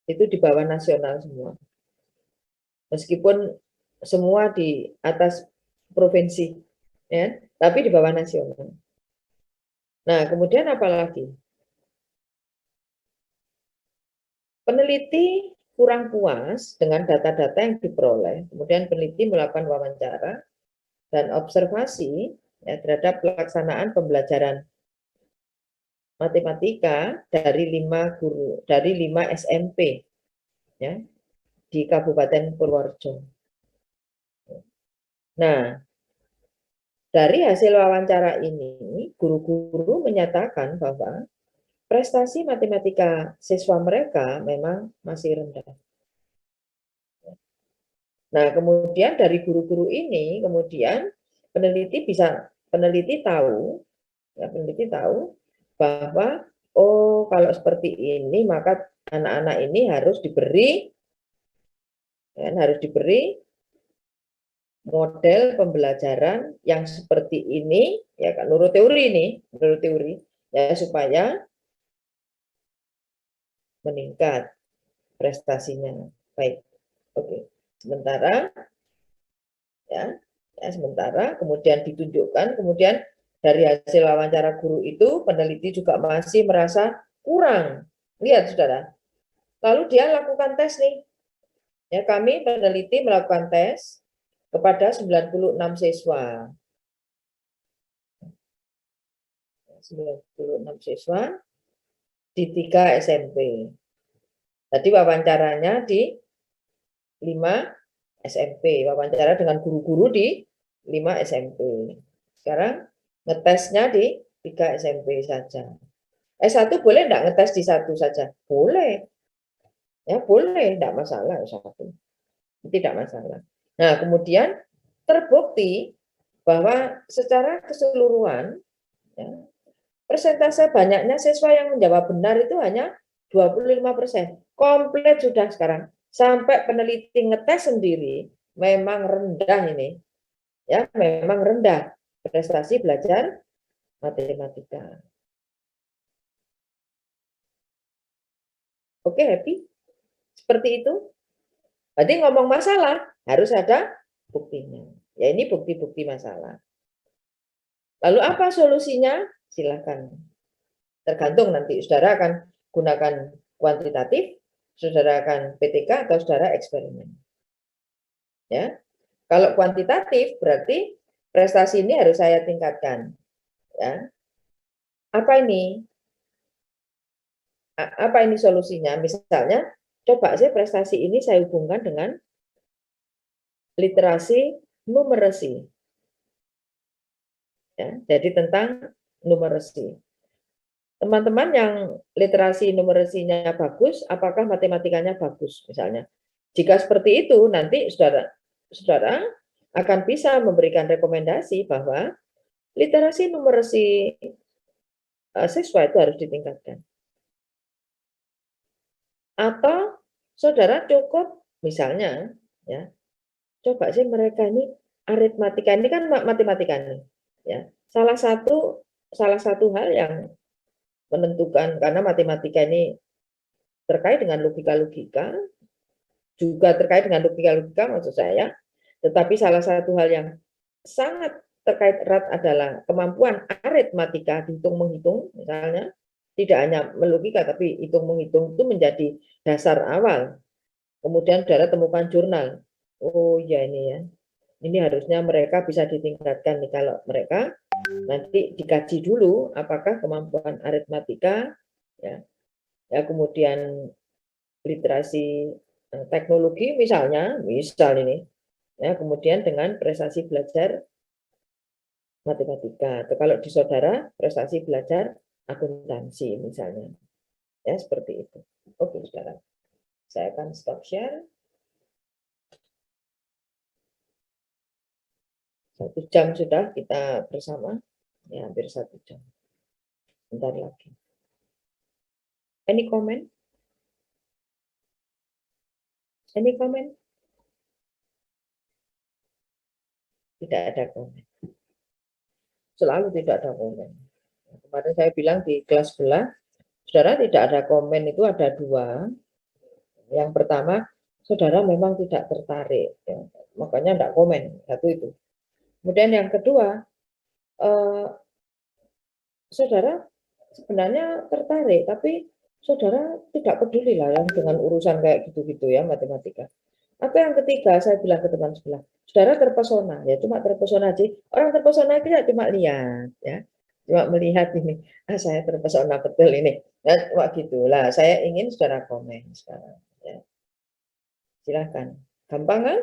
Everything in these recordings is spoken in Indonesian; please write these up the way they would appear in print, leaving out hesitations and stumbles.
itu di bawah nasional semua. Meskipun semua di atas provinsi, ya, tapi di bawah nasional. Nah, kemudian apa lagi? Peneliti kurang puas dengan data-data yang diperoleh. Kemudian peneliti melakukan wawancara dan observasi ya, terhadap pelaksanaan pembelajaran matematika dari 5 SMP ya, di Kabupaten Purworejo. Nah, dari hasil wawancara ini, guru-guru menyatakan bahwa prestasi matematika siswa mereka memang masih rendah. Nah, kemudian dari guru-guru ini, kemudian peneliti tahu bahwa oh kalau seperti ini maka anak-anak ini harus diberi model pembelajaran yang seperti ini ya kan, menurut teori ya, supaya meningkat prestasinya. Baik. Oke. Sementara kemudian ditunjukkan, kemudian dari hasil wawancara guru itu peneliti juga masih merasa kurang. Lihat Saudara. Lalu dia lakukan tes nih. Ya, kami peneliti melakukan tes kepada 96 siswa. 96 siswa di 3 SMP. Tadi wawancaranya di 5 SMP, wawancara dengan guru-guru di 5 SMP. Sekarang ngetesnya di 3 SMP saja. S1 boleh enggak ngetes di 1 saja? Boleh. Ya, boleh, enggak masalah S1. Tidak masalah. Nah, kemudian terbukti bahwa secara keseluruhan ya, persentase banyaknya siswa yang menjawab benar itu hanya 25%. Komplit sudah sekarang. Sampai peneliti ngetes sendiri memang rendah ini. Ya, memang rendah prestasi belajar matematika. Oke, happy? Seperti itu. Berarti ngomong masalah harus ada buktinya. Ya, ini bukti-bukti masalah. Lalu apa solusinya? Silakan. Tergantung nanti saudara akan gunakan kuantitatif, saudara akan PTK atau saudara eksperimen. Ya. Kalau kuantitatif berarti prestasi ini harus saya tingkatkan. Ya. Apa ini? Apa ini solusinya? Misalnya, coba saya prestasi ini saya hubungkan dengan literasi numeracy. Ya, jadi tentang numeracy. Teman-teman yang literasi numerasinya bagus, apakah matematikanya bagus misalnya? Jika seperti itu, nanti saudara akan bisa memberikan rekomendasi bahwa literasi numerasi siswa itu harus ditingkatkan. Atau saudara cukup misalnya, ya, coba sih mereka ini aritmatika ini kan matematika nih, ya. Salah satu hal yang menentukan karena matematika ini terkait dengan logika-logika, juga terkait dengan logika-logika maksud saya, tetapi salah satu hal yang sangat terkait erat adalah kemampuan aritmatika, hitung-menghitung misalnya, tidak hanya melogika tapi hitung-menghitung itu menjadi dasar awal. Kemudian saudara temukan jurnal. Oh ya ini ya, ini harusnya mereka bisa ditingkatkan nih kalau mereka nanti dikaji dulu apakah kemampuan aritmatika ya, ya kemudian literasi teknologi misalnya, misal ini ya, kemudian dengan prestasi belajar matematika atau kalau di saudara prestasi belajar akuntansi misalnya. Ya, seperti itu. Oke, saudara. Saya akan stop share. 1 jam sudah kita bersama. Ya, hampir 1 jam. Bentar lagi. Any comment? Any comment? Tidak ada komen. Selalu tidak ada komen. Kemarin saya bilang di kelas sebelah, saudara tidak ada komen itu ada 2. Yang pertama, saudara memang tidak tertarik, ya. Makanya tidak komen, satu itu. Kemudian yang kedua, saudara sebenarnya tertarik, tapi saudara tidak peduli lah yang dengan urusan kayak gitu-gitu ya, matematika. Atau yang ketiga, saya bilang ke teman sebelah, saudara terpesona, ya cuma terpesona aja. Orang terpesona itu ya cuma lihat, ya, cuma melihat ini, saya terpesona betul ini. Nah, cuma gitulah. Saya ingin saudara komen sekarang. Ya, silakan. Gampang kan?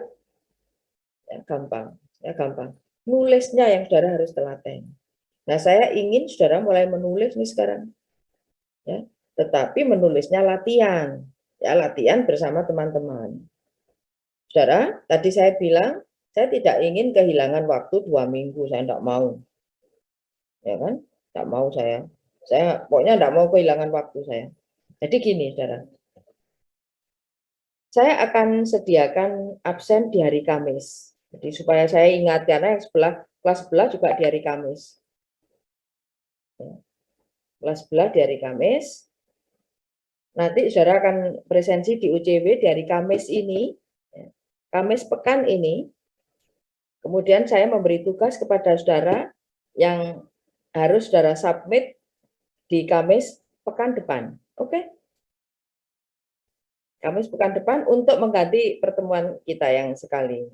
Ya, gampang. Ya, gampang. Nulisnya yang saudara harus telaten. Nah, saya ingin saudara mulai menulis nih sekarang. Ya, tetapi menulisnya latihan. Ya, latihan bersama teman-teman. Saudara, tadi saya bilang, saya tidak ingin kehilangan waktu 2 minggu, saya tidak mau. Ya kan? Tidak mau saya. Saya pokoknya tidak mau kehilangan waktu saya. Jadi gini, saudara. Saya akan sediakan absen di hari Kamis. Jadi supaya saya ingat, karena yang kelas sebelah juga di hari Kamis. Ya. Kelas sebelah di hari Kamis. Nanti saudara akan presensi di UCW di hari Kamis ini. Ya. Kamis pekan ini. Kemudian saya memberi tugas kepada saudara yang harus saudara submit di Kamis pekan depan. Oke? Kamis pekan depan untuk mengganti pertemuan kita yang sekali.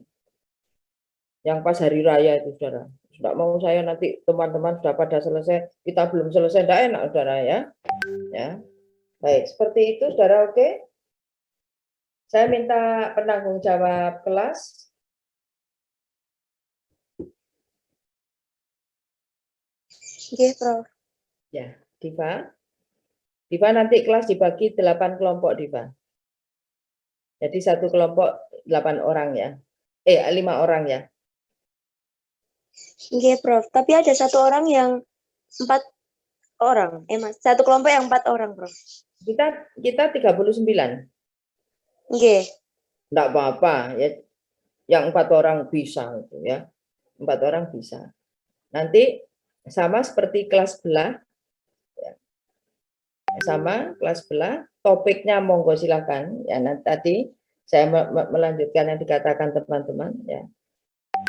Yang pas hari raya itu, saudara. Tidak mau saya nanti teman-teman sudah pada selesai, kita belum selesai, tidak enak, saudara ya. Ya. Baik, seperti itu, saudara. Oke? Saya minta penanggung jawab kelas. Oke, Prof. Ya, Diva. Diva nanti kelas dibagi 8 kelompok, Diva. Jadi satu kelompok 8 orang ya. 5 orang ya. Oke, Prof. Tapi ada satu orang yang 4 orang. Mas, satu kelompok yang 4 orang, Prof. Kita 39. Oke. Enggak apa-apa ya. Yang 4 orang bisa itu ya. 4 orang bisa. Nanti sama seperti kelas sebelah. Ya. Sama kelas sebelah, topiknya monggo silakan. Ya, nanti tadi saya melanjutkan yang dikatakan teman-teman ya.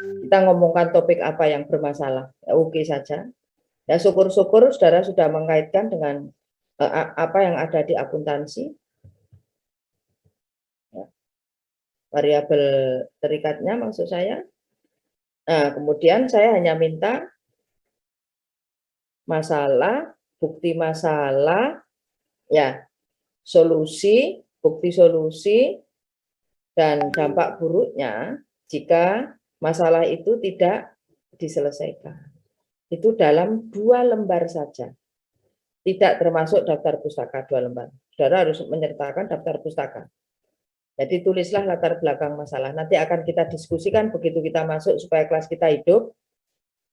Kita ngomongkan topik apa yang bermasalah. Ya, oke saja. Ya, syukur-syukur saudara sudah mengaitkan dengan apa yang ada di akuntansi. Ya. Variabel terikatnya maksud saya. Nah, kemudian saya hanya minta masalah, bukti masalah, ya, solusi, bukti solusi, dan dampak buruknya jika masalah itu tidak diselesaikan. Itu dalam 2 lembar saja. Tidak termasuk daftar pustaka 2 lembar. Saudara harus menyertakan daftar pustaka. Jadi tulislah latar belakang masalah. Nanti akan kita diskusikan begitu kita masuk supaya kelas kita hidup.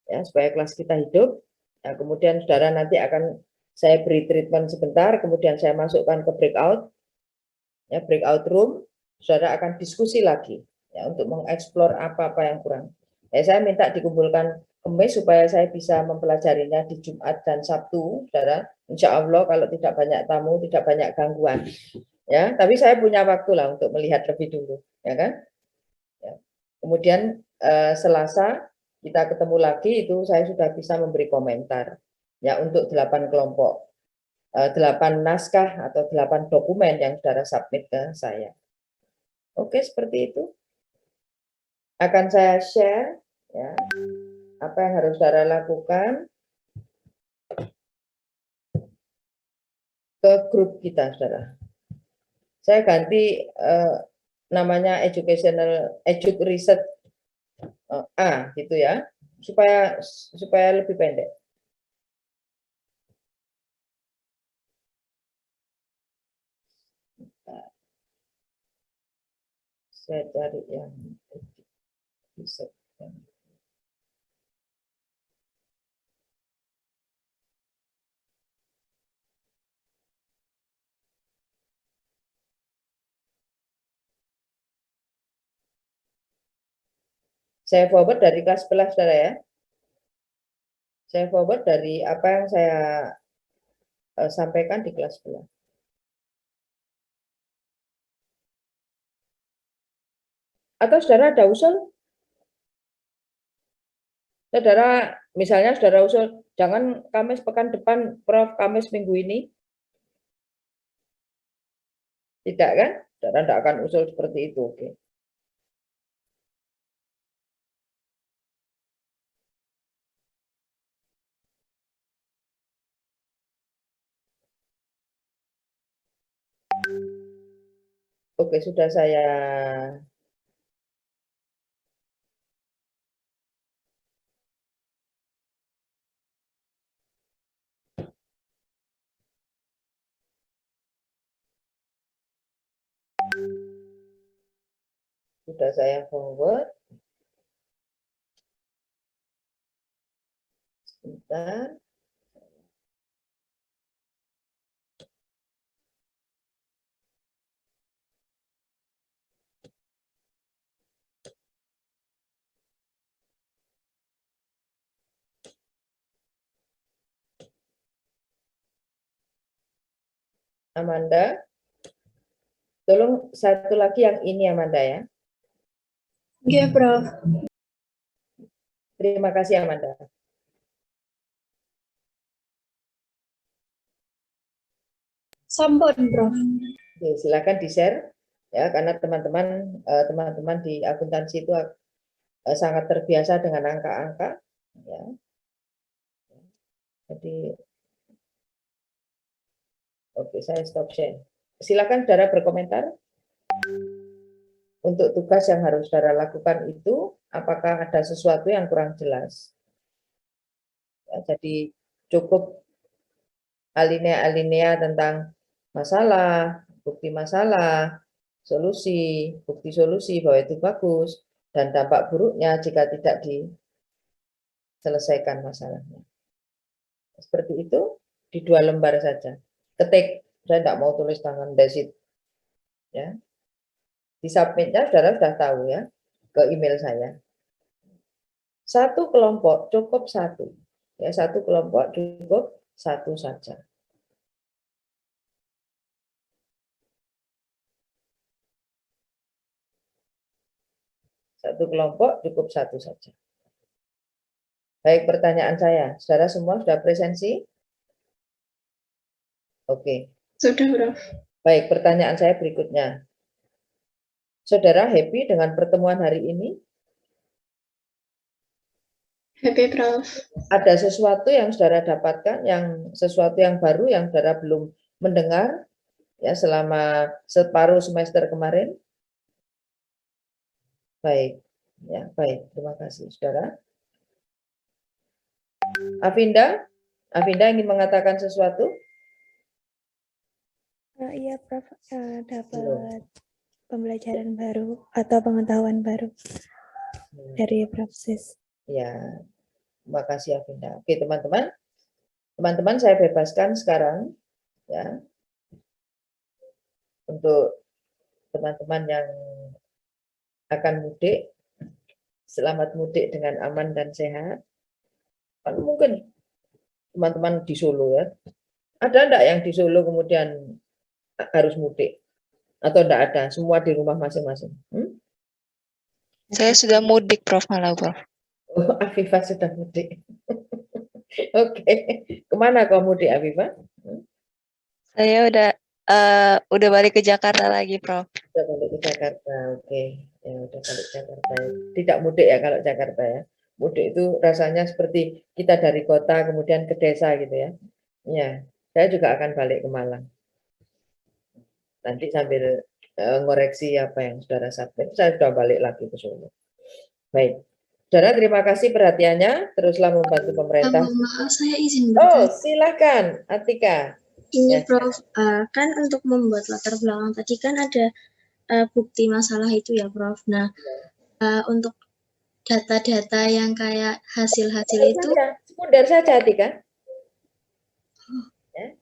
Ya, supaya kelas kita hidup. Nah, kemudian saudara nanti akan saya beri treatment sebentar, kemudian saya masukkan ke breakout. Ya, breakout room. Saudara akan diskusi lagi ya untuk mengeksplor apa-apa yang kurang. Ya, saya minta dikumpulkan Kamis supaya saya bisa mempelajarinya di Jumat dan Sabtu, saudara. Insya Allah kalau tidak banyak tamu, tidak banyak gangguan. Ya, tapi saya punya waktu lah untuk melihat lebih dulu, ya kan? Ya. Kemudian Selasa kita ketemu lagi, itu saya sudah bisa memberi komentar ya untuk 8 kelompok, 8 naskah atau 8 dokumen yang saudara submit ke saya. Oke, seperti itu. Akan saya share ya apa yang harus saudara lakukan ke grup kita, saudara. Saya ganti namanya educational research A gitu ya, supaya lebih pendek. Saya cari yang research. Saya forward dari kelas 11, saudara ya. Saya forward dari apa yang saya sampaikan di kelas 11. Atau saudara ada usul? Saudara, misalnya saudara usul, jangan Kamis pekan depan, Prof, Kamis minggu ini. Tidak kan? Saudara tidak akan usul seperti itu. Oke. Oke, sudah saya forward. Sebentar. Amanda, tolong satu lagi yang ini Amanda ya. Iya, Prof. Terima kasih Amanda. Sampun, Prof. Oke, silakan di-share ya, karena teman-teman di akuntansi itu sangat terbiasa dengan angka-angka ya. Jadi oke, saya stop share. Silakan saudara berkomentar. Untuk tugas yang harus saudara lakukan itu, apakah ada sesuatu yang kurang jelas? Ya, jadi cukup alinea-alinea tentang masalah, bukti masalah, solusi, bukti solusi bahwa itu bagus, dan dampak buruknya jika tidak diselesaikan masalahnya. Seperti itu, di 2 lembar saja. Ketik, saya tidak mau tulis tangan, that's it. Ya. Di submitnya saudara sudah tahu ya, ke email saya. Satu kelompok cukup satu. Ya, satu kelompok cukup satu saja. Satu kelompok cukup satu saja. Baik, pertanyaan saya. Saudara semua sudah presensi? Oke. Sudah, Prof. Baik, pertanyaan saya berikutnya. Saudara happy dengan pertemuan hari ini? Happy, Prof. Ada sesuatu yang saudara dapatkan, sesuatu yang baru yang saudara belum mendengar ya selama separuh semester kemarin? Baik, ya baik. Terima kasih, saudara. Avinda ingin mengatakan sesuatu? Iya, Prof. Dapat pembelajaran baru atau pengetahuan baru dari Prof. Sis. Ya, terima kasih Avinda. Oke, teman-teman saya bebaskan sekarang ya untuk teman-teman yang akan mudik. Selamat mudik dengan aman dan sehat. Kan mungkin teman-teman di Solo ya. Ada enggak yang di Solo kemudian harus mudik? Atau enggak ada? Semua di rumah masing-masing? Saya sudah mudik, Prof. Malah, Prof. Oh, Afifah sudah mudik. Oke. Kemana kau mudik, Afifah? Saya udah balik ke Jakarta lagi, Prof. Udah balik ke Jakarta, oke. Ya, udah balik Jakarta. Tidak mudik ya kalau Jakarta ya. Mudik itu rasanya seperti kita dari kota kemudian ke desa gitu ya. Ya, saya juga akan balik ke Malang. Nanti sambil ngoreksi apa yang saudara submit, saya sudah balik lagi ke Solo. Baik. Saudara, terima kasih perhatiannya. Teruslah membantu pemerintah. Maaf, saya izin Oh, bertanya. silakan, Atika. Ini, Ya. Prof, kan untuk membuat latar belakang tadi kan ada bukti masalah itu ya, Prof. Nah, untuk data-data yang kayak hasil-hasil itu Sekunder saja, Atika. Ya.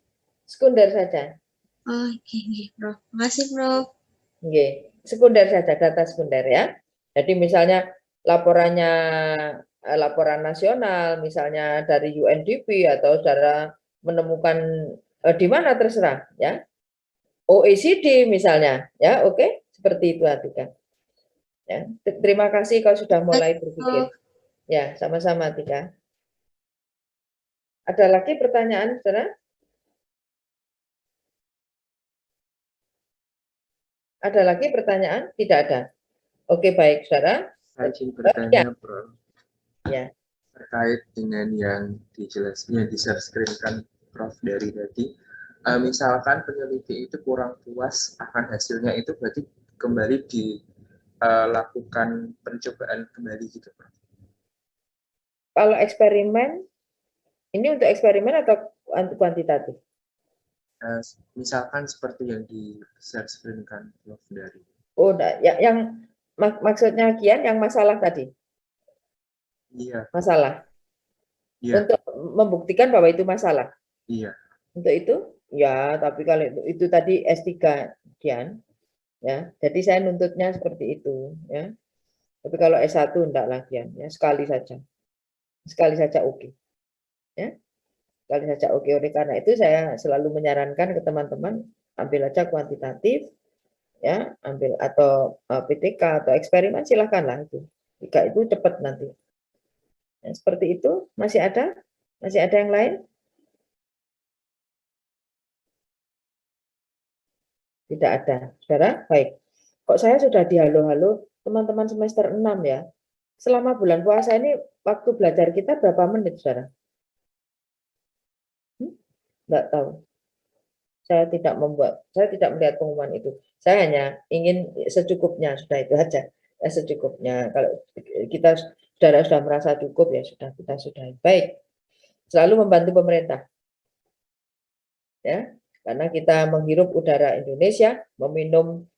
Sekunder saja. oh, oke, Prof. Makasih, Prof. Oke, sekunder saja, data sekunder ya. Jadi misalnya laporan nasional, misalnya dari UNDP atau saudara menemukan di mana terserah ya. OECD misalnya, ya oke, seperti itu Atika. Ya, terima kasih kalau sudah mulai berpikir. Ya, sama-sama Tika. Ada lagi pertanyaan, saudara? Ada lagi pertanyaan? Tidak ada. Oke, baik, saudara. Saya ingin bertanya, Prof. Ya. Terkait dengan yang dijelaskan, yang di-share-screen-kan Prof dari tadi. Misalkan peneliti itu kurang puas akan hasilnya, itu berarti kembali dilakukan pencobaan kembali gitu, Prof. Kalau eksperimen, ini untuk eksperimen atau kuantitatif? Misalkan seperti yang di-share-screen-kan Prof dari. Oh, yang maksudnya Kian yang masalah tadi? Iya. Masalah. Iya. Untuk membuktikan bahwa itu masalah. Iya. Untuk itu, ya, tapi kalau itu tadi S3 Kian, ya. Jadi saya nuntutnya seperti itu, ya. Tapi kalau S1 enggak lah Kian, ya, sekali saja. Sekali saja oke. Ya. Sekali saja oke. Oleh karena itu saya selalu menyarankan ke teman-teman ambil aja kuantitatif, ya, ambil atau PTK atau eksperimen silakanlah itu. Jika itu cepat nanti. Ya, seperti itu. Masih ada yang lain? Tidak ada. Saudara, baik. Kok saya sudah di halo-halo teman-teman semester 6 ya. Selama bulan puasa ini waktu belajar kita berapa menit, saudara? Enggak tahu. Saya tidak melihat pengumuman itu. Saya hanya ingin secukupnya, sudah itu aja. Ya, secukupnya. Kalau kita saudara sudah merasa cukup ya sudah, kita sudah baik. Selalu membantu pemerintah. Ya, karena kita menghirup udara Indonesia, meminum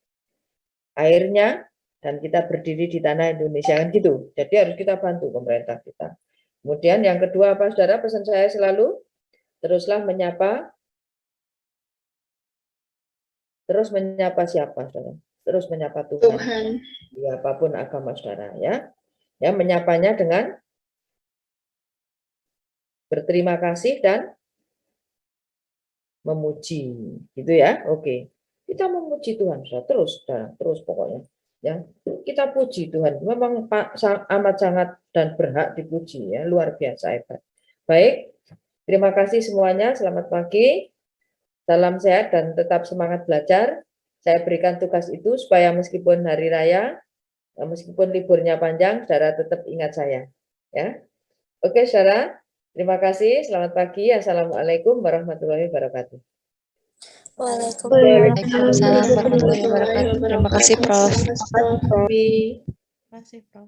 airnya, dan kita berdiri di tanah Indonesia kan gitu. Jadi harus kita bantu pemerintah kita. Kemudian yang kedua apa, saudara? Pesan saya selalu teruslah menyapa. Terus menyapa siapa, saudara? Terus menyapa Tuhan. Ya, apapun agama saudara, ya. Ya, menyapanya dengan berterima kasih dan memuji, gitu ya. Oke. Kita memuji Tuhan, saudara. Terus pokoknya. Ya, kita puji Tuhan. Memang amat sangat dan berhak dipuji, ya. Luar biasa hebat. Baik. Terima kasih semuanya. Selamat pagi. Salam sehat dan tetap semangat belajar. Saya berikan tugas itu supaya meskipun hari raya, meskipun liburnya panjang, saudara tetap ingat saya. Ya, oke, saudara. Terima kasih. Selamat pagi. Assalamualaikum warahmatullahi wabarakatuh. Waalaikumsalam warahmatullahi wabarakatuh. Terima kasih, Prof. Terima kasih, Prof.